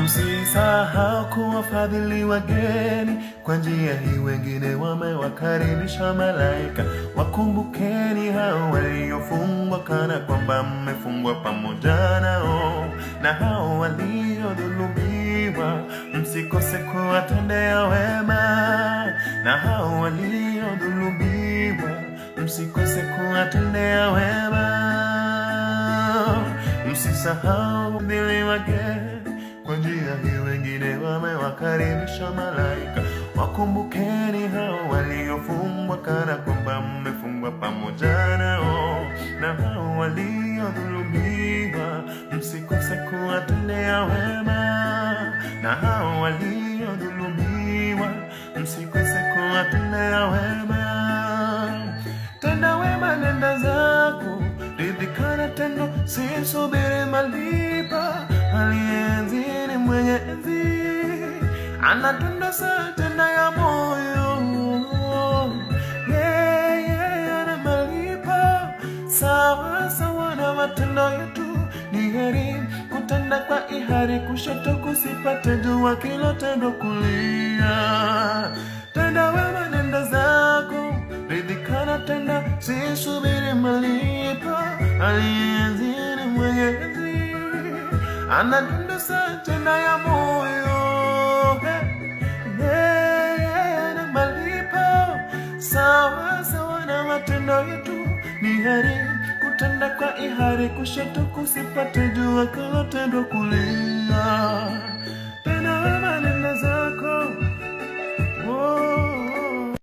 Msisahau kuwafadhili wageni, kwa njia hii wengine wamewakaribisha malaika. Wakumbukeni hao waliofungwa kana kwamba mmefungwa pamoja nao, na hao waliodhulumiwa msikose kuwatendea wema, na hao waliodhulumiwa msikose kuwatendea wema. Msisahau kuwafadhili wageni, kwa njia hii wengine wamewakaribisha malaika. Wakumbukeni hao waliofungwa kana kwamba mmefungwa pamoja nao, na hao waliodhulumiwa msikose kuwatendea wema, na hao waliodhulumiwa msikose kuwatendea wema. Tenda wema, nenda zako, ridhika na tendo, usisubiri malipo. Alienzi ni mwenye enzi, anatenda saa tena ya moyo. Yeye ana malipo sawa sawa na matendo yetu. Ni heri kutenda kwa hiari kushoto, kusipate jua kila tendo kulia. Tenda wema, nenda zako, ridhika na tenda, usisubiri malipo. Alienzi ni mwenye enzi, anatenda saa tena ya moyo. Ana malipo sawa sawa na matendo yetu. Ni heri kutenda kwa hiari kushoto, kusipate jua kila tendo kulia.